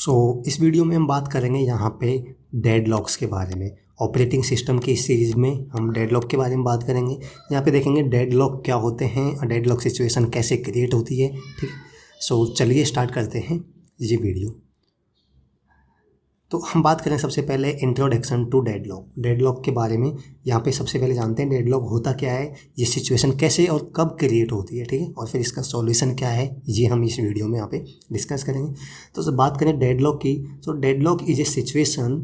इस वीडियो में हम बात करेंगे यहाँ पे डेडलॉक्स के बारे में। ऑपरेटिंग सिस्टम की इस सीरीज़ में हम डेडलॉक के बारे में बात करेंगे। यहाँ पे देखेंगे डेडलॉक क्या होते हैं और डेडलॉक सिचुएशन कैसे क्रिएट होती है। ठीक, चलिए स्टार्ट करते हैं ये वीडियो। तो हम बात करें सबसे पहले इंट्रोडक्शन टू डेडलॉक। डेडलॉक के बारे में यहाँ पे सबसे पहले जानते हैं डेडलॉक होता क्या है, ये सिचुएशन कैसे और कब क्रिएट होती है। ठीक है, और फिर इसका सॉल्यूशन क्या है ये हम इस वीडियो में यहाँ पे डिस्कस करेंगे। तो बात करें डेडलॉक की, तो deadlock is a situation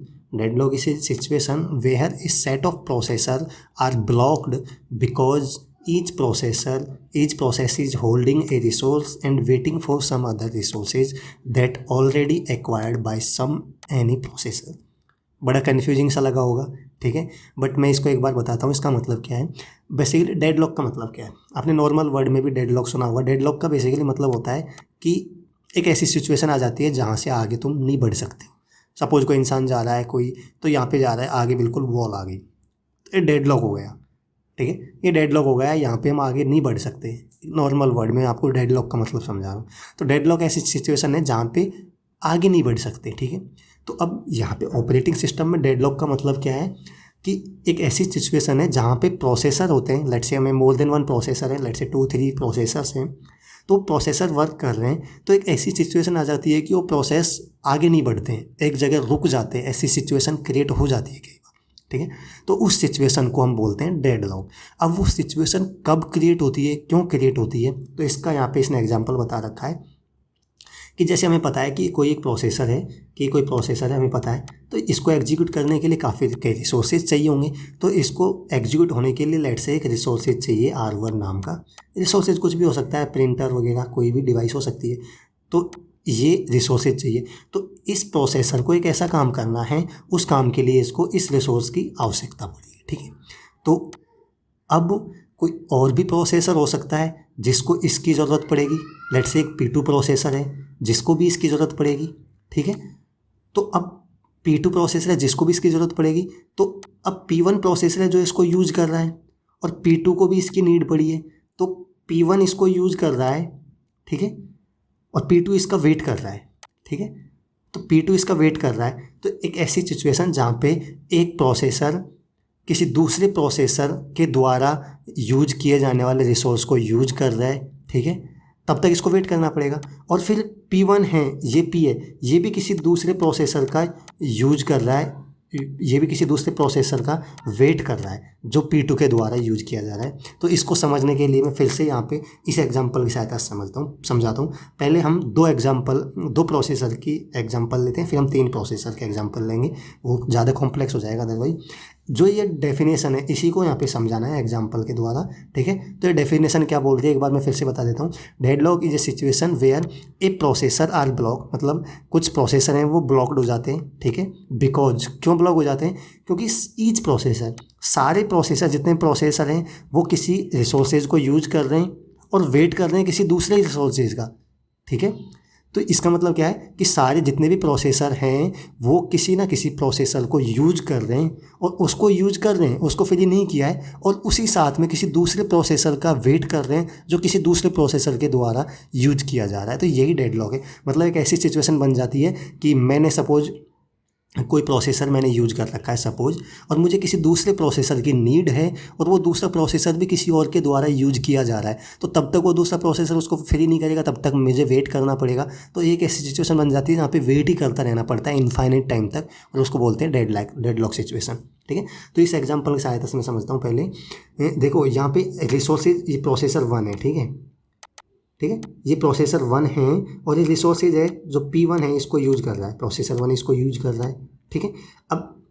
where a set of processors are blocked because each process is holding a resource and waiting for some other resources that already acquired by some any processor। बड़ा confusing सा लगा होगा, ठीक है, but मैं इसको एक बार बताता हूँ इसका मतलब क्या है। बेसिकली डेडलॉक का मतलब क्या है, आपने नॉर्मल वर्ड में भी डेडलॉक सुना होगा। डेडलॉक का बेसिकली मतलब होता है कि एक ऐसी सिचुएशन आ जाती है जहाँ से आगे तुम नहीं बढ़ सकते। सपोज कोई इंसान जा रहा है, कोई तो यहाँ पे जा रहा है, आगे बिल्कुल वॉल आ गई, ये डेडलॉक हो गया। ठीक है, ये डेडलॉक हो गया, यहाँ पे हम आगे नहीं बढ़ सकते। नॉर्मल वर्ड में आपको डेडलॉक का मतलब समझा रहा हूँ। तो डेडलॉक ऐसी सिचुएशन है जहाँ पे आगे नहीं बढ़ सकते। ठीक है, तो अब यहाँ पे ऑपरेटिंग सिस्टम में डेडलॉक का मतलब क्या है कि एक ऐसी सिचुएशन है जहाँ पे प्रोसेसर होते हैं। लेट्स से हमें मोर देन वन प्रोसेसर है, लेट्स से 2-3 प्रोसेसर्स हैं, तो प्रोसेसर वर्क कर रहे हैं, तो एक ऐसी सिचुएशन आ जाती है कि वो प्रोसेस आगे नहीं बढ़ते हैं, एक जगह रुक जाते हैं। ऐसी सिचुएशन क्रिएट हो जाती है कई बार। ठीक है, तो उस सिचुएशन को हम बोलते हैं डेडलॉक। अब वो सिचुएशन कब क्रिएट होती है, क्यों क्रिएट होती है, तो इसका यहाँ पे इसने एग्जांपल बता रखा है कि जैसे हमें पता है कि कोई प्रोसेसर है, हमें पता है, तो इसको एग्जीक्यूट करने के लिए काफ़ी रिसोर्सेज चाहिए होंगे। तो इसको एग्जीक्यूट होने के लिए लेट्स से एक रिसोर्सेज चाहिए R1 नाम का। रिसोर्सेज कुछ भी हो सकता है, प्रिंटर वगैरह कोई भी डिवाइस हो सकती है, तो ये रिसोर्सेज चाहिए। तो इस प्रोसेसर को एक ऐसा काम करना है, उस काम के लिए इसको इस रिसोर्स की आवश्यकता पड़ेगी। ठीक है, तो अब कोई और भी प्रोसेसर हो सकता है जिसको इसकी ज़रूरत पड़ेगी। लेट्स से एक P2 प्रोसेसर है जिसको भी इसकी ज़रूरत पड़ेगी। ठीक है, तो अब P2 प्रोसेसर है जिसको भी इसकी ज़रूरत पड़ेगी, तो अब P1 प्रोसेसर है जो इसको यूज़ कर रहा है और P2 को भी इसकी नीड पड़ी है, तो P1 इसको यूज़ कर रहा है। ठीक है, और P2 इसका वेट कर रहा है। ठीक है, तो P2 इसका वेट कर रहा है, तो एक ऐसी सिचुएशन जहाँ पे एक प्रोसेसर किसी दूसरे प्रोसेसर के द्वारा यूज किए जाने वाले रिसोर्स को यूज कर रहा है। ठीक है, तब तक इसको वेट करना पड़ेगा। और फिर P1 है, ये P है, ये भी किसी दूसरे प्रोसेसर का यूज कर रहा है, ये भी किसी दूसरे प्रोसेसर का वेट कर रहा है जो P2 के द्वारा यूज किया जा रहा है। तो इसको समझने के लिए मैं फिर से यहाँ पे इस एग्जांपल की सहायता से समझाता हूँ। पहले हम दो प्रोसेसर की एग्जांपल लेते हैं, फिर हम 3 प्रोसेसर के एग्जांपल लेंगे, वो ज़्यादा कॉम्प्लेक्स हो जाएगा अदरवाइज। जो ये डेफिनेशन है इसी को यहाँ पे समझाना है एग्जांपल के द्वारा। ठीक है, तो ये डेफिनेशन क्या बोल रही है एक बार मैं फिर से बता देता हूँ। Deadlock is a situation where a processor are block, मतलब कुछ प्रोसेसर हैं वो ब्लॉक्ड हो जाते हैं। ठीक है, बिकॉज क्यों ब्लॉक हो जाते हैं, क्योंकि ईच प्रोसेसर, सारे प्रोसेसर जितने प्रोसेसर हैं वो किसी रिसोर्सेज को यूज कर रहे हैं और वेट कर रहे हैं किसी दूसरे रिसोर्सेज का। ठीक है, तो इसका मतलब क्या है कि सारे जितने भी प्रोसेसर हैं वो किसी ना किसी प्रोसेसर को यूज कर रहे हैं और उसको यूज कर रहे हैं, उसको फ्री नहीं किया है, और उसी साथ में किसी दूसरे प्रोसेसर का वेट कर रहे हैं जो किसी दूसरे प्रोसेसर के द्वारा यूज किया जा रहा है। तो यही डेडलॉक है। मतलब एक ऐसी सिचुएशन बन जाती है कि मैंने सपोज कोई प्रोसेसर मैंने यूज कर रखा है सपोज, और मुझे किसी दूसरे प्रोसेसर की नीड है और वो दूसरा प्रोसेसर भी किसी और के द्वारा यूज किया जा रहा है, तो तब तक वो दूसरा प्रोसेसर उसको फ्री नहीं करेगा, तब तक मुझे वेट करना पड़ेगा। तो एक ऐसी सिचुएशन बन जाती है जहाँ पे वेट ही करता रहना पड़ता है इनफाइनाइट टाइम तक, और उसको बोलते हैं डेडलॉक सिचुएशन। ठीक है, तो इस एग्जाम्पल की सहायता से मैं समझता हूँ। पहले देखो यहाँ पे रिसोर्सेज, ये प्रोसेसर 1 है। ठीक है, ये प्रोसेसर 1 है और ये रिसोर्सेज है जो P1 है इसको यूज कर रहा है, प्रोसेसर 1 इसको यूज कर रहा है। ठीक है, अब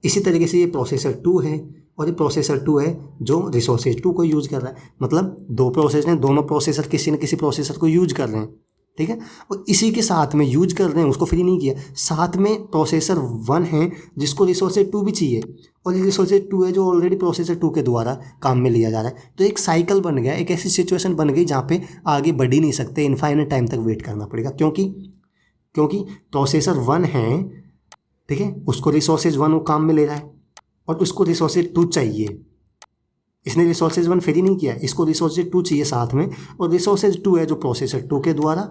इसी तरीके से ये प्रोसेसर 2 है और ये प्रोसेसर 2 है जो रिसोर्सेज 2 को यूज कर रहा है। मतलब 2 प्रोसेसर हैं, दोनों प्रोसेसर किसी न किसी प्रोसेसर को यूज कर रहे हैं। ठीक है, और इसी के साथ में यूज कर रहे हैं, उसको फ्री नहीं किया। साथ में प्रोसेसर 1 है जिसको रिसोर्सेज 2 भी चाहिए, और ये रिसोर्सेज 2 है जो ऑलरेडी प्रोसेसर 2 के द्वारा काम में लिया जा रहा है। तो एक साइकिल बन गया, एक ऐसी सिचुएशन बन गई जहाँ पे आगे बढ़ ही नहीं सकते, इनफाइनाइट टाइम तक वेट करना पड़ेगा। क्योंकि प्रोसेसर 1 है, ठीक है, उसको रिसोर्सेज 1 वो काम में ले रहा है और उसको रिसोर्सेज 2 चाहिए। इसने रिसोर्सेज 1 फ्री नहीं किया, इसको रिसोर्सेज 2 चाहिए साथ में, और रिसोर्सेज 2 है जो प्रोसेसर 2 के द्वारा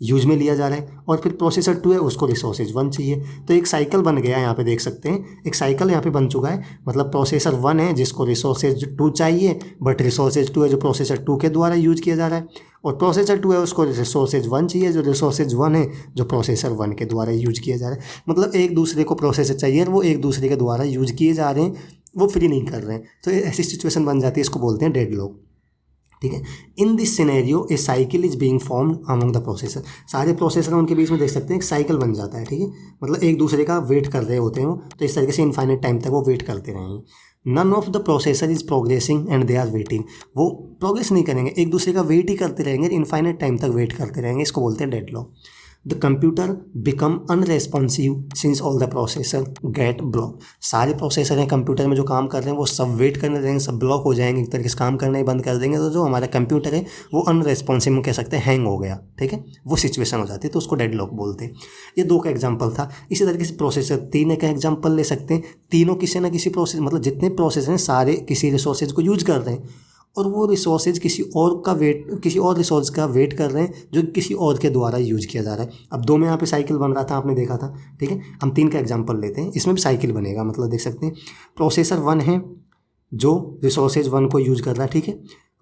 यूज में लिया जा रहा है, और फिर प्रोसेसर 2 है उसको रिसोर्सेज 1 चाहिए। तो एक साइकिल बन गया, यहाँ पे देख सकते हैं एक साइकिल यहाँ पे बन चुका है। मतलब प्रोसेसर 1 है जिसको रिसोर्सेज 2 चाहिए, बट रिसोर्सेज 2 है जो प्रोसेसर 2 के द्वारा यूज किया जा रहा है, और प्रोसेसर 2 है उसको रिसोर्सेज 1 चाहिए जो रिसोर्सेज 1 है जो प्रोसेसर 1 के द्वारा यूज किया जा रहा है। मतलब एक दूसरे को प्रोसेसर चाहिए और वो एक दूसरे के द्वारा यूज किए जा रहे हैं, वो फ्री नहीं कर रहे हैं। तो ऐसी सिचुएशन बन जाती है, इसको बोलते हैं डेडलॉक। ठीक है, in this scenario A cycle is being formed among the processor. सारे प्रोसेसर उनके बीच में देख सकते हैं एक साइकिल बन जाता है। ठीक है, मतलब एक दूसरे का वेट कर रहे होते हैं वो, तो इस तरीके से इनफाइनाइट टाइम तक वो वेट करते रहेंगे। None of the processor is progressing and they are waiting. वो प्रोग्रेस नहीं करेंगे, एक दूसरे का वेट ही करते रहेंगे, इनफाइनाइट टाइम तक वेट करते रहेंगे, इसको बोलते हैं deadlock. The computer become unresponsive since all the processor get block. सारे प्रोसेसर हैं कंप्यूटर में जो काम कर रहे हैं वो सब वेट करने लगेंगे, सब ब्लॉक हो जाएंगे, एक तरीके से काम करना ही बंद कर देंगे। तो जो हमारा कंप्यूटर है वो अनरेस्पॉन्सिव कह सकते हैं, हैंग हो गया। ठीक है, वो सिचुएशन हो जाती है, तो उसको डेडलॉक बोलते हैं। ये 2 का एग्जाम्पल था। इसी तरीके से प्रोसेसर 3 का एग्जाम्पल ले सकते हैं। तीनों किसी ना किसी प्रोसेस, मतलब जितने प्रोसेसर हैं सारे किसी रिसोर्सेज को यूज कर रहे हैं, और वो रिसोर्सेज किसी और रिसोर्स का वेट कर रहे हैं जो किसी और के द्वारा यूज किया जा रहा है। अब 2 में यहाँ पे साइकिल बन रहा था, आपने देखा था। ठीक है, हम 3 का एग्जांपल लेते हैं, इसमें भी साइकिल बनेगा। मतलब देख सकते हैं प्रोसेसर 1 है जो रिसोर्सेज 1 को यूज कर रहा है। ठीक है,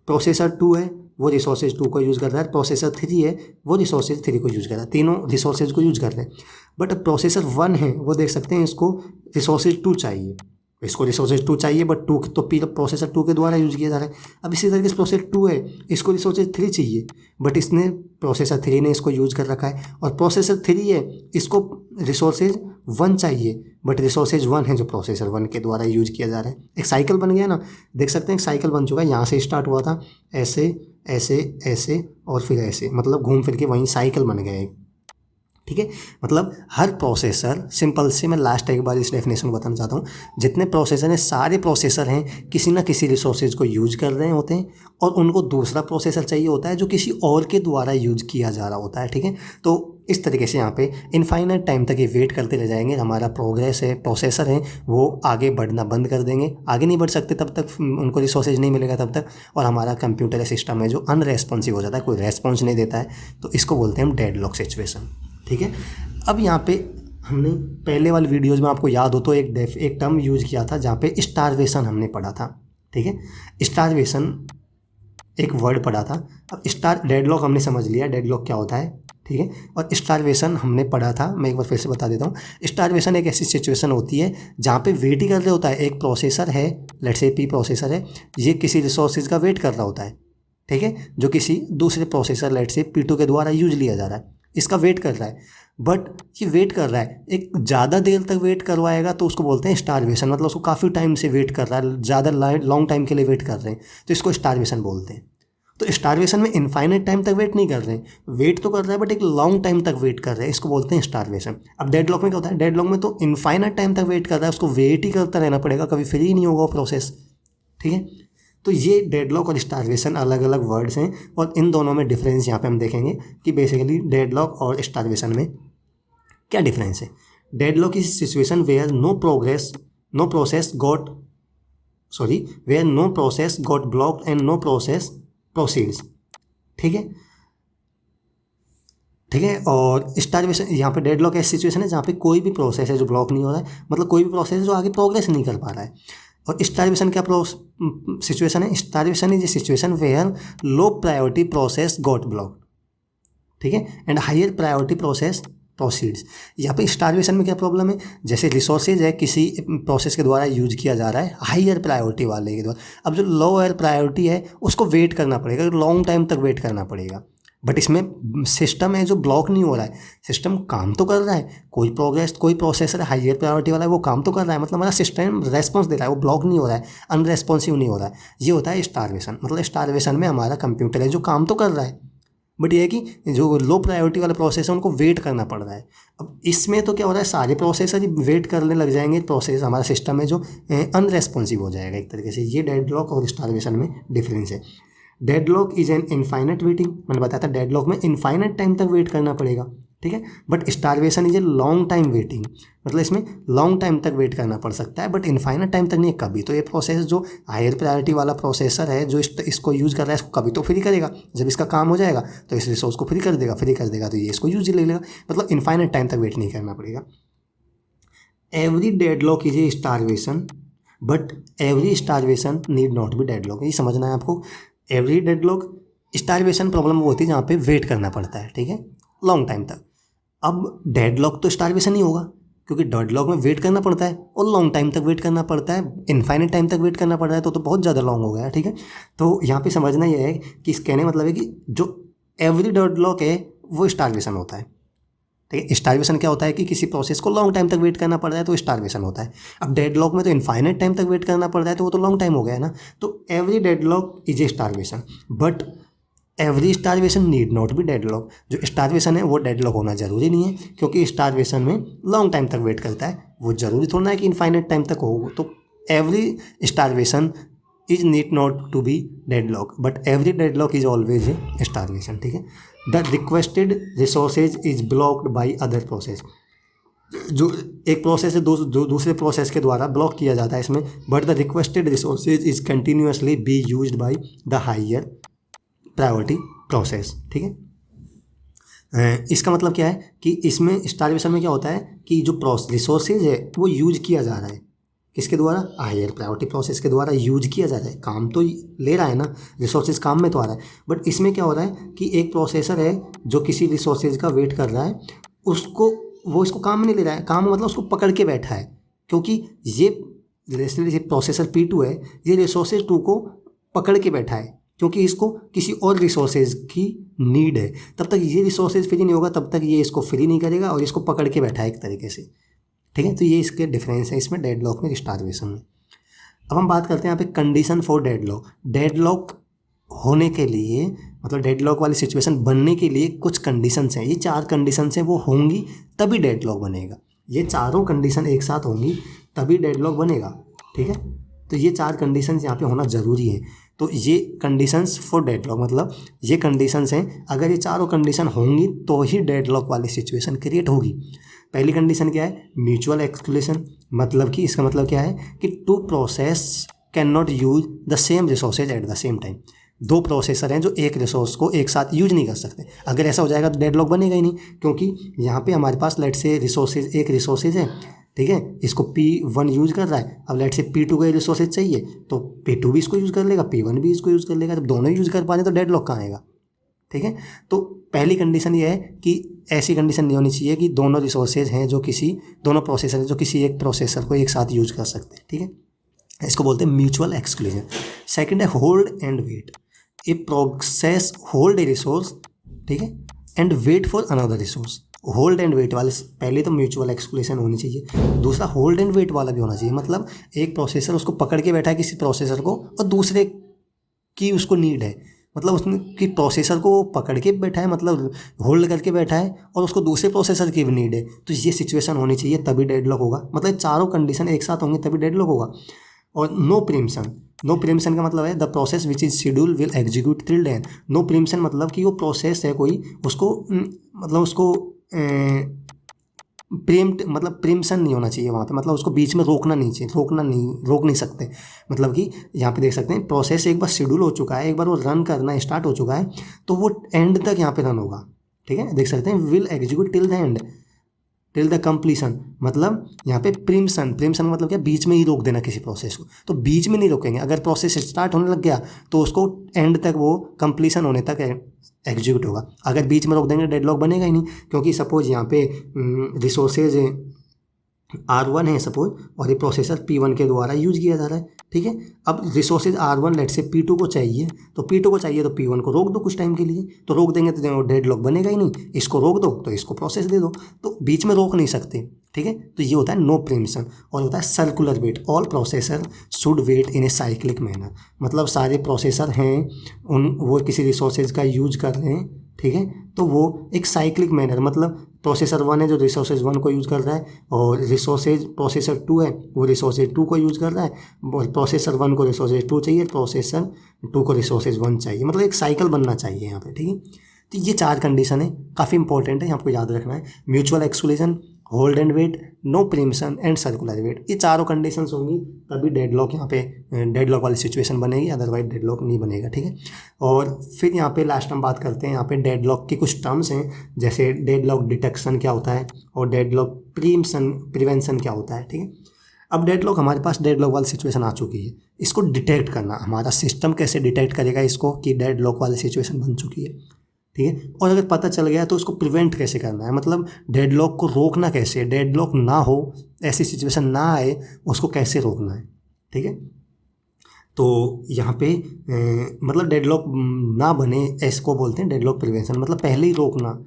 प्रोसेसर 2 है वो रिसोर्सेज 2 को यूज कर रहा है, प्रोसेसर 3 है वो रिसोर्सेज 3 को यूज कर रहा है, तीनों रिसोर्सेज को यूज कर रहे हैं। बट प्रोसेसर 1 है वो देख सकते हैं इसको रिसोर्सेज 2 चाहिए, इसको रिसोर्सेज 2 चाहिए, बट 2 तो प्रोसेसर 2 के द्वारा यूज किया जा रहा है। अब इसी तरीके से प्रोसेसर 2 है, इसको रिसोर्सेज 3 चाहिए, बट इसने प्रोसेसर 3 ने इसको यूज कर रखा है, और प्रोसेसर 3 है इसको रिसोर्सेज 1 चाहिए, बट रिसोर्सेज 1 है जो प्रोसेसर 1 के द्वारा यूज किया जा रहा है। एक साइकिल बन गया ना, देख सकते हैं एक साइकिल बन चुका है। यहाँ से स्टार्ट हुआ था, ऐसे ऐसे ऐसे और फिर ऐसे, मतलब घूम फिर के वहीं साइकिल बन गया है। ठीक है, मतलब हर प्रोसेसर, सिंपल से मैं लास्ट एक बार इस डेफिनेशन को बताना चाहता हूँ, जितने प्रोसेसर हैं सारे प्रोसेसर हैं किसी ना किसी रिसोर्सेज को यूज कर रहे होते हैं, और उनको दूसरा प्रोसेसर चाहिए होता है जो किसी और के द्वारा यूज किया जा रहा होता है। ठीक है, तो इस तरीके से यहाँ पे इनफाइनाइट टाइम तक ये वेट करते रह जाएंगे। हमारा प्रोग्रेस है, प्रोसेसर है, वो आगे बढ़ना बंद कर देंगे, आगे नहीं बढ़ सकते तब तक, उनको रिसोर्सेज नहीं मिलेगा तब तक, और हमारा कंप्यूटर सिस्टम है जो अनरेस्पॉन्सिव हो जाता है, कोई रेस्पॉन्स नहीं देता है, तो इसको बोलते हैं हम डेडलॉक सिचुएशन। ठीक है, अब यहाँ पे हमने पहले वाली वीडियोज़ में आपको याद हो तो एक टर्म यूज किया था जहाँ पे स्टारवेशन हमने पढ़ा था। ठीक है, स्टारवेशन एक वर्ड पढ़ा था। अब डेडलॉक हमने समझ लिया डेडलॉक क्या होता है। ठीक है, और स्टारवेशन हमने पढ़ा था, मैं एक बार फिर से बता देता हूँ। स्टारवेशन एक ऐसी सिचुएशन होती है जहाँ पे वेट ही कर रहे होता है, एक प्रोसेसर है, लेट्स से P प्रोसेसर है, ये किसी रिसोर्सेज का वेट कर रहा होता है। ठीक है, जो किसी दूसरे प्रोसेसर लेट्स से P2 के द्वारा यूज लिया जा रहा है, इसका वेट कर रहा है, बट ये वेट कर रहा है, एक ज़्यादा देर तक वेट करवाएगा तो उसको बोलते हैं स्टारवेशन। मतलब उसको काफ़ी टाइम से वेट कर रहा है, ज़्यादा लॉन्ग टाइम के लिए वेट कर रहे हैं, तो इसको स्टारवेशन बोलते हैं। तो स्टारवेशन में इनफाइनाइट टाइम तक वेट नहीं कर रहे हैं, वेट तो कर रहा है बट एक लॉन्ग टाइम तक वेट कर रहे हैं, इसको बोलते हैं स्टारवेशन। अब डेडलॉक में क्या होता है, डेडलॉक में तो इनफाइनाइट टाइम तक वेट कर रहा है, उसको वेट ही करता रहना पड़ेगा, कभी फ्री नहीं होगा वो प्रोसेस। ठीक है, तो ये डेडलॉक और स्टारवेशन अलग अलग वर्ड्स हैं, और इन दोनों में डिफरेंस यहाँ पे हम देखेंगे कि बेसिकली डेडलॉक और स्टारवेशन में क्या डिफरेंस है। Deadlock is situation where no process got blocked and no process proceeds. ठीक है, ठीक है, और स्टारवेशन, यहाँ पे डेडलॉक ऐसी सिचुएशन है जहाँ पे कोई भी प्रोसेस है जो ब्लॉक नहीं हो रहा है, मतलब कोई भी प्रोसेस है जो आगे प्रोग्रेस नहीं कर पा रहा है। और स्टारवेशन क्या सिचुएशन है, starvation is a situation where low priority process got blocked. ठीक है, and higher priority process proceeds. यहाँ पे स्टारवेशन में क्या प्रॉब्लम है, जैसे रिसोर्सेज है किसी प्रोसेस के द्वारा यूज किया जा रहा है हायर प्रायोरिटी वाले के द्वारा, अब जो लोअर प्रायोरिटी है उसको वेट करना पड़ेगा, लॉन्ग टाइम तक वेट करना पड़ेगा, बट इसमें सिस्टम है जो ब्लॉक नहीं हो रहा है, सिस्टम काम तो कर रहा है, कोई प्रोसेसर हायर प्रायोरिटी वाला है वो काम तो कर रहा है, मतलब हमारा सिस्टम रेस्पॉन्स दे रहा है, वो ब्लॉक नहीं हो रहा है, अनरेस्पॉन्सिव नहीं हो रहा है। ये होता है स्टारवेशन। मतलब स्टारवेशन में हमारा कंप्यूटर है जो काम तो कर रहा है, बट ये है कि जो लो प्रायोरिटी वाले प्रोसेस है उनको वेट करना पड़ रहा है। अब इसमें तो क्या हो रहा है, सारे प्रोसेसर ही वेट करने लग जाएंगे, प्रोसेस हमारा सिस्टम है जो अनरेस्पॉन्सिव हो जाएगा एक तरीके से। ये डेडलॉक और स्टारवेशन में डिफरेंस है। Deadlock is an infinite waiting, मैंने बताया था डेडलॉक में इनफाइनाइट टाइम तक वेट करना पड़ेगा। ठीक है। But starvation is a long time waiting, मतलब इसमें लॉन्ग टाइम तक वेट करना पड़ सकता है, बट इनफाइनाइट टाइम तक नहीं है। कभी तो ये प्रोसेस जो हायर प्रायोरिटी वाला प्रोसेसर है जो इसको यूज़ कर रहा है, इसको कभी तो फ्री करेगा, जब इसका काम हो जाएगा तो इस रिसोर्स को फ्री कर देगा तो ये इसको यूज ले लेगा, मतलब इनफाइनाइट टाइम तक वेट नहीं करना पड़ेगा। Every deadlock is A starvation but every starvation need not be deadlock, ये समझना है आपको। एवरी डेडलॉक स्टारवेशन प्रॉब्लम वो होती है जहाँ पे वेट करना पड़ता है, ठीक है, लॉन्ग टाइम तक। अब डेडलॉक तो स्टारवेशन ही होगा, क्योंकि डेडलॉक में वेट करना पड़ता है और लॉन्ग टाइम तक वेट करना पड़ता है, इनफाइनाइट टाइम तक वेट करना पड़ रहा है, तो बहुत ज़्यादा लॉन्ग हो गया, ठीक है। तो यहाँ पे समझना ये है कि इस कहने मतलब है कि जो एवरी डेडलॉक है वो स्टारवेशन होता है, ठीक है। स्टारवेशन क्या होता है कि किसी प्रोसेस को लॉन्ग टाइम तक वेट करना पड़ रहा है तो स्टारवेशन होता है। अब डेडलॉक में तो इनफाइनाइट टाइम तक वेट करना पड़ रहा है तो वो तो लॉन्ग टाइम हो गया है ना। तो every deadlock is A starvation but every starvation need not be deadlock, जो स्टारवेशन है वो डेडलॉक होना जरूरी नहीं है, क्योंकि स्टारवेशन में लॉन्ग टाइम तक वेट करता है, वो जरूरी थोड़ा है कि इनफाइनाइट टाइम तक हो। तो every starvation is need not to be deadlock but every deadlock is always a starvation, ठीक है। The requested resources is blocked by other process, जो एक प्रोसेस है दूसरे प्रोसेस के द्वारा ब्लॉक किया जाता है इसमें, but the requested resources is continuously be used by the higher priority process, ठीक है। इसका मतलब क्या है कि इसमें स्टारवेशन में क्या होता है कि जो रिसोर्सेज है वो यूज किया जा रहा है, किसके द्वारा, हायर प्रायोरिटी प्रोसेस के द्वारा यूज किया जा रहा है, काम तो ले रहा है ना, रिसोर्सेज काम में तो आ रहा है। बट इसमें क्या हो रहा है कि एक प्रोसेसर है जो किसी रिसोर्सेज का वेट कर रहा है, वो इसको काम में नहीं ले रहा है, काम मतलब उसको पकड़ के बैठा है, क्योंकि ये प्रोसेसर P2 है, ये रिसोर्सेज 2 को पकड़ के बैठा है, क्योंकि इसको किसी और रिसोर्सेज की नीड है। तब तक ये रिसोर्सेज फ्री नहीं होगा, तब तक ये इसको फ्री नहीं करेगा और इसको पकड़ के बैठा है एक तरीके से, ठीक है। तो ये इसके डिफरेंस है इसमें डेडलॉक में, स्टारवेशन में। अब हम बात करते हैं यहाँ पे कंडीशन फॉर डेडलॉक। डेडलॉक होने के लिए, मतलब डेडलॉक वाली सिचुएशन बनने के लिए कुछ कंडीशंस हैं, ये 4 कंडीशंस हैं, वो होंगी तभी डेडलॉक बनेगा। ये चारों कंडीशन एक साथ होंगी तभी डेडलॉक बनेगा, ठीक है। तो ये 4 कंडीशंस यहाँ पे होना ज़रूरी है। तो ये कंडीशंस फॉर डेडलॉक, मतलब ये कंडीशंस हैं, अगर ये चारों कंडीशन होंगी तो ही डेडलॉक वाली सिचुएशन क्रिएट होगी। पहली कंडीशन क्या है, म्यूचुअल एक्सक्लूशन, मतलब कि इसका मतलब क्या है कि 2 process can not use the same resources at the same time. 2 processor हैं जो एक रिसोर्स को एक साथ यूज नहीं कर सकते। अगर ऐसा हो जाएगा तो डेडलॉक बनेगा ही नहीं, क्योंकि यहाँ पे हमारे पास लेट से रिसोर्सेज, एक रिसोर्सेज है, ठीक है, इसको P1 यूज़ कर रहा है। अब लेट से P2 को रिसोर्सेज चाहिए तो P2 भी इसको यूज़ कर लेगा, P1 भी इसको यूज़ कर लेगा। जब दोनों यूज़ कर पा रहे तो डेडलॉक कहाँ आएगा, ठीक है। तो पहली कंडीशन ये है कि ऐसी कंडीशन नहीं होनी चाहिए कि दोनों रिसोर्सेज हैं जो दोनों प्रोसेसर हैं जो किसी एक प्रोसेसर को एक साथ यूज़ कर सकते हैं, ठीक है। इसको बोलते हैं म्यूचुअल एक्सक्लूजन। सेकेंड है hold and wait. A process hold a resource, ठीक है, and wait for another resource. Hold and wait वाले, पहले तो म्यूचुअल एक्सक्लूजन होनी चाहिए, दूसरा होल्ड एंड वेट वाला भी होना चाहिए। मतलब एक प्रोसेसर उसको पकड़ के बैठा है किसी प्रोसेसर को, और दूसरे की उसको नीड है, मतलब उसने कि प्रोसेसर को पकड़ के बैठा है, मतलब होल्ड करके बैठा है, और उसको दूसरे प्रोसेसर की भी नीड है। तो ये सिचुएशन होनी चाहिए तभी डेडलॉक होगा, मतलब चारों कंडीशन एक साथ होंगे तभी डेडलॉक होगा। और नो प्रीम्पशन, नो प्रीम्पशन का मतलब है the process which is schedule will execute till then. No preemption मतलब कि वो प्रोसेस है कोई, उसको मतलब उसको मतलब प्रीम्पशन नहीं होना चाहिए वहाँ पे, मतलब उसको बीच में रोकना नहीं चाहिए, रोक नहीं सकते। मतलब कि यहाँ पे देख सकते हैं प्रोसेस एक बार शेड्यूल हो चुका है, एक बार वो रन करना स्टार्ट हो चुका है तो वो एंड तक यहाँ पे रन होगा, ठीक है। देख सकते हैं will execute till the end, till the completion. मतलब यहाँ पे प्रीम्पशन मतलब क्या, बीच में ही रोक देना किसी प्रोसेस को, तो बीच में नहीं रोकेंगे। अगर प्रोसेस स्टार्ट होने लग गया तो उसको एंड तक, वो कंप्लीशन होने तक एग्जीक्यूट होगा। अगर बीच में रोक देंगे डेडलॉक बनेगा ही नहीं, क्योंकि सपोज यहाँ पे रिसोर्सेज R1 है सपोज, और ये प्रोसेसर P1 के द्वारा यूज किया जा रहा है, ठीक है। अब रिसोर्सेज R1 लेट से P2 को चाहिए, तो P2 को चाहिए तो P1 को रोक दो कुछ टाइम के लिए, तो रोक देंगे तो डेडलॉक बनेगा ही नहीं। इसको रोक दो तो इसको प्रोसेस दे दो, तो बीच में रोक नहीं सकते, ठीक है। तो ये होता है नो प्रीम्पशन। और होता है circular wait. All processor should wait in a cyclic manner. मतलब सारे प्रोसेसर हैं वो किसी रिसोर्सेज का यूज कर रहे हैं, ठीक है, तो वो एक साइक्लिक मैनर, मतलब प्रोसेसर 1 है जो रिसोर्सेज 1 को यूज़ कर रहा है, और रिसोर्सेज प्रोसेसर 2 है वो रिसोर्सेज 2 को यूज़ कर रहा है, और प्रोसेसर 1 को रिसोर्सेज 2 चाहिए, प्रोसेसर 2 को रिसोर्सेज 1 चाहिए, मतलब एक साइकिल बनना चाहिए यहाँ पे, ठीक है। तो ये 4 कंडीशन है, काफ़ी इंपॉर्टेंट है, आपको याद रखना है। Mutual exclusion, hold and wait, no preemption and circular wait, ये चारों कंडीशंस होंगी तभी डेडलॉक यहाँ पे डेडलॉक वाली सिचुएशन बनेगी, अदरवाइज डेडलॉक नहीं बनेगा, ठीक है। और फिर यहाँ पे लास्ट हम बात करते हैं यहाँ पे डेडलॉक की कुछ टर्म्स हैं, जैसे डेडलॉक डिटेक्शन क्या होता है और डेडलॉक प्रिवेंशन क्या होता है, ठीक है। अब डेडलॉक, हमारे पास डेडलॉक वाली सिचुएशन आ चुकी है, इसको डिटेक्ट करना, हमारा सिस्टम कैसे डिटेक्ट करेगा इसको कि डेडलॉक वाली सिचुएशन बन चुकी है, ठीक है। और अगर पता चल गया तो उसको प्रिवेंट कैसे करना है, मतलब डेडलॉक को रोकना कैसे, डेडलॉक ना हो, ऐसी सिचुएशन ना आए, उसको कैसे रोकना है, ठीक है। तो यहाँ पे मतलब डेडलॉक ना बने, इसको बोलते हैं डेडलॉक प्रिवेंशन, मतलब पहले ही रोकना।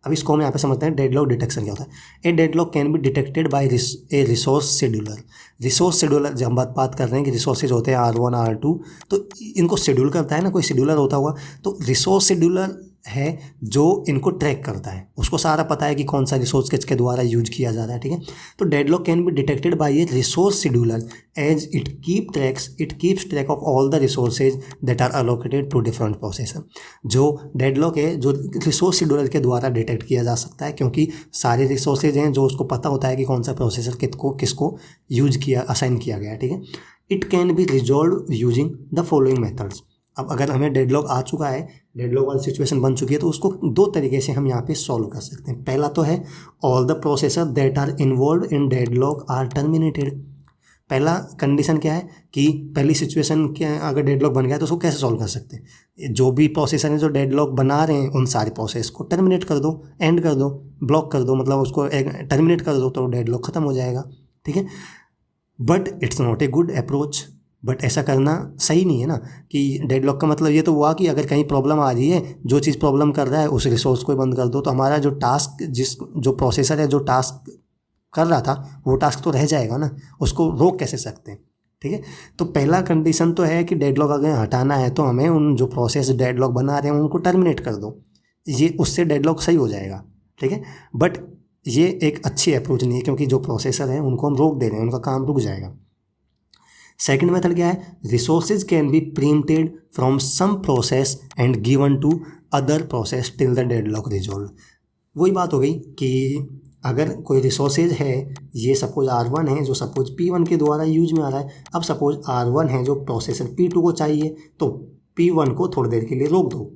अब इसको हम यहाँ पे समझते हैं डेडलॉक डिटेक्शन क्या होता है। A deadlock can be detected by a resource scheduler. Resource scheduler, जब हम बात कर रहे हैं कि रिसोर्सेज होते हैं R1 R2, तो इनको शेड्यूल करता है ना, कोई शेड्यूलर होता हुआ, तो रिसोर्स शेड्यूलर है जो इनको ट्रैक करता है, उसको सारा पता है कि कौन सा रिसोर्स किसके द्वारा यूज किया जा रहा है, ठीक है। तो deadlock can be detected by a resource scheduler as it keeps track of all the resources that are allocated to different processor. जो डेडलॉक है जो रिसोर्स शेड्यूलर के द्वारा डिटेक्ट किया जा सकता है, क्योंकि सारे रिसोर्सेज हैं जो उसको पता होता है कि कौन सा प्रोसेसर किसको यूज किया, असाइन किया गया है, ठीक है। It can be resolve using the following methods. अब अगर हमें डेडलॉक आ चुका है, डेडलॉक वाली सिचुएशन बन चुकी है, तो उसको 2 तरीके से हम यहाँ पे सॉल्व कर सकते हैं। पहला तो है all the processor that are involve in deadlock are terminated. पहला कंडीशन क्या है कि पहली सिचुएशन के अगर डेडलॉक बन गया तो उसको कैसे सॉल्व कर सकते हैं। जो भी प्रोसेसर है जो डेडलॉक बना रहे हैं उन सारे प्रोसेस को टर्मिनेट कर दो, एंड कर दो, ब्लॉक कर दो, मतलब उसको टर्मिनेट कर दो तो डेडलॉक खत्म हो जाएगा, ठीक है। But it's not a good approach, but ऐसा करना सही नहीं है ना, कि डेडलॉक का मतलब ये तो हुआ कि अगर कहीं प्रॉब्लम आ रही है, जो चीज़ प्रॉब्लम कर रहा है उस रिसोर्स को बंद कर दो, तो हमारा जो टास्क, जो प्रोसेसर है जो टास्क कर रहा था वो टास्क तो रह जाएगा ना, उसको रोक कैसे सकते हैं, ठीक है। तो पहला कंडीशन तो है कि डेडलॉक अगर हटाना है तो हमें उन जो प्रोसेस डेडलॉक बना रहे हैं उनको टर्मिनेट कर दो, ये उससे डेडलॉक सही हो जाएगा, ठीक है। बट ये एक अच्छी अप्रोच नहीं है, क्योंकि जो प्रोसेसर हैं उनको हम रोक दे रहे हैं, उनका काम रुक जाएगा। सेकेंड मेथड क्या है, resources can be preempted from some process and given to other process till the deadlock resolve. वही बात हो गई कि अगर कोई रिसोर्सेज है, ये सपोज R1 है जो सपोज P1 के द्वारा यूज में आ रहा है, अब सपोज R1 है जो प्रोसेसर P2 को चाहिए, तो P1 को थोड़ी देर के लिए रोक दो,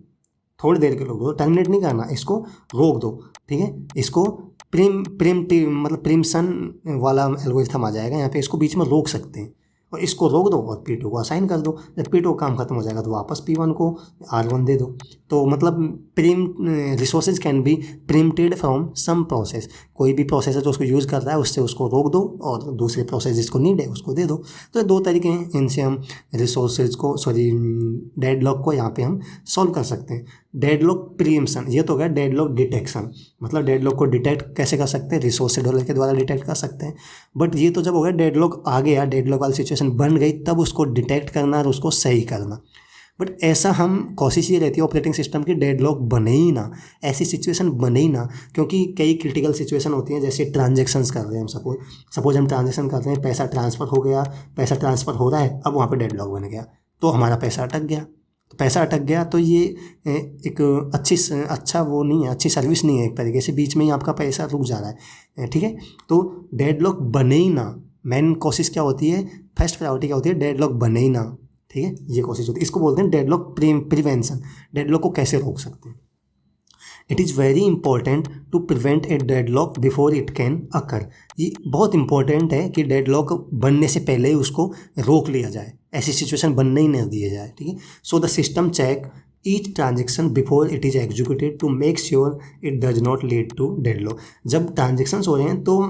थोड़ी देर के लिए रोक दो, टर्मिनेट नहीं करना, इसको रोक दो, ठीक है। इसको मतलब प्रिम्पशन वाला एल्गोरिथम आ जाएगा यहाँ पे, इसको बीच में रोक सकते हैं, और इसको रोक दो और P2 को असाइन कर दो। जब P2 का काम खत्म हो जाएगा तो वापस P1 को R1 दे दो। तो मतलब resources can be preempted from some process, कोई भी प्रोसेस है जो उसको यूज़ कर रहा है उससे उसको रोक दो, और दूसरे प्रोसेस जिसको नीड है उसको दे दो। तो 2 तरीके हैं, इनसे हम रिसोर्सेज को डेडलॉक को यहाँ पे हम सॉल्व कर सकते हैं। डेडलॉक प्रीएम्पशन, ये तो हो गया डेडलॉक डिटेक्शन, मतलब डेडलॉक को डिटेक्ट कैसे कर सकते हैं, रिसोर्स शेड्यूलर के द्वारा डिटेक्ट कर सकते हैं। बट ये तो जब हो गया डेडलॉक आ गया, डेडलॉक वाली सिचुएशन बन गई, तब उसको डिटेक्ट करना और उसको सही करना। बट ऐसा हम कोशिश ये रहती है ऑपरेटिंग सिस्टम की, डेडलॉक बने ही ना, ऐसी सिचुएशन बने ही ना, क्योंकि कई क्रिटिकल सिचुएशन होती हैं, जैसे ट्रांजेक्शन्स कर रहे हैं हम, सपोज हम ट्रांजेक्शन कर रहे हैं, पैसा ट्रांसफ़र हो गया, पैसा ट्रांसफ़र हो रहा है, अब वहाँ पर डेडलॉक बन गया तो हमारा पैसा अटक गया। पैसा अटक गया तो ये एक अच्छा वो नहीं है, अच्छी सर्विस नहीं है, एक तरीके से बीच में ही आपका पैसा रुक जा रहा है, ठीक है। तो डेडलॉक बने ही ना, मेन कोशिश क्या होती है, फर्स्ट प्रायोरिटी क्या होती है, डेडलॉक बने ही ना, ठीक है, ये कोशिश होती है। इसको बोलते हैं डेडलॉक प्रिवेंशन, डेडलॉक को कैसे रोक सकते हैं। It is very important to prevent a deadlock before it can occur. ये बहुत इंपॉर्टेंट है कि डेडलॉक बनने से पहले ही उसको रोक लिया जाए, ऐसी सिचुएशन बनने ही नहीं दिया जाए, ठीक है। So the system check each transaction before it is executed to make sure it does not lead to deadlock. जब ट्रांजेक्शन्स हो रहे हैं तो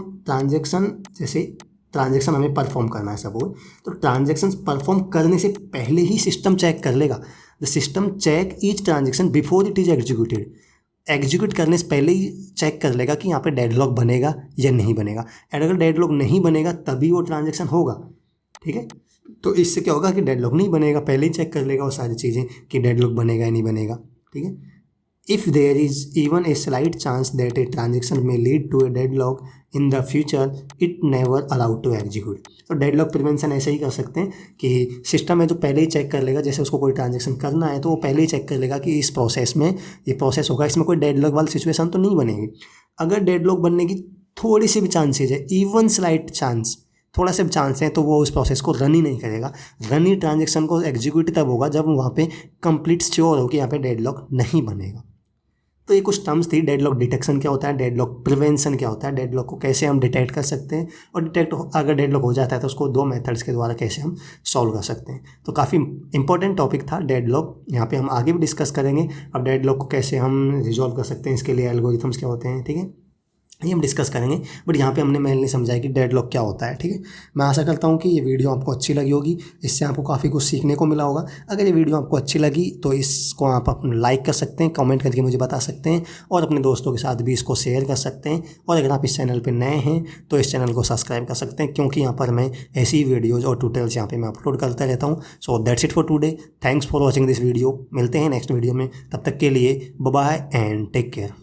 ट्रांजेक्शन हमें परफॉर्म करना है सपोज, तो ट्रांजेक्शन परफॉर्म करने से पहले ही सिस्टम चेक कर लेगा। The system check each transaction before it is executed, execute करने से पहले ही चेक कर लेगा कि यहाँ पे डेडलॉक बनेगा या नहीं बनेगा। एंड अगर डेडलॉक नहीं बनेगा तभी वो ट्रांजेक्शन होगा, ठीक है। तो इससे क्या होगा कि डेडलॉक नहीं बनेगा, पहले ही चेक कर लेगा वो सारी चीज़ें कि डेडलॉक बनेगा या नहीं बनेगा, ठीक है। if there is even a slight chance that a transaction may lead to a deadlock in the future, it never allowed to execute. तो डेडलॉक प्रिवेंशन ऐसे ही कर सकते हैं कि सिस्टम है जो पहले ही चेक कर लेगा, जैसे उसको कोई ट्रांजेक्शन करना है तो वो पहले ही चेक कर लेगा कि इस प्रोसेस में ये प्रोसेस होगा, इसमें कोई डेडलॉक वाली सिचुएशन तो नहीं बनेगी। अगर डेडलॉक बनने की थोड़ी सी भी चांसेज है, इवन स्लाइट चांस, थोड़ा सा भी चांस है, तो वो उस प्रोसेस को रन ही नहीं करेगा। रन ही ट्रांजेक्शन को एग्जीक्यूट तब होगा जब वहाँ पे कंप्लीट श्योर हो कि यहाँ पे डेडलॉक नहीं बनेगा। तो ये कुछ टर्म्स थी। डेडलॉक डिटेक्शन क्या होता है, डेडलॉक प्रिवेंशन क्या होता है, डेडलॉक को कैसे हम डिटेक्ट कर सकते हैं, और अगर डेडलॉक हो जाता है तो उसको 2 मेथड्स के द्वारा कैसे हम सॉल्व कर सकते हैं। तो काफ़ी इंपॉर्टेंट टॉपिक था डेडलॉक, यहाँ पे हम आगे भी डिस्कस करेंगे। अब डेडलॉक को कैसे हम रिजॉल्व कर सकते हैं, इसके लिए एल्गोरिथम्स क्या होते हैं, ठीक है, ये हम डिस्कस करेंगे। बट यहाँ पे हमने मेनली समझा है कि डेडलॉक क्या होता है, ठीक है। मैं आशा करता हूँ कि ये वीडियो आपको अच्छी लगी होगी, इससे आपको काफ़ी कुछ सीखने को मिला होगा। अगर ये वीडियो आपको अच्छी लगी तो इसको आप लाइक कर सकते हैं, कमेंट करके मुझे बता सकते हैं, और अपने दोस्तों के साथ भी इसको शेयर कर सकते हैं। और अगर आप इस चैनल पर नए हैं तो इस चैनल को सब्सक्राइब कर सकते हैं, क्योंकि यहाँ पर मैं ऐसी वीडियोज़ और ट्यूटोरियल्स यहाँ पर मैं अपलोड करता रहता हूँ। So that's it for today, thanks for watching this video. मिलते हैं नेक्स्ट वीडियो में, तब तक के लिए bye bye and take care.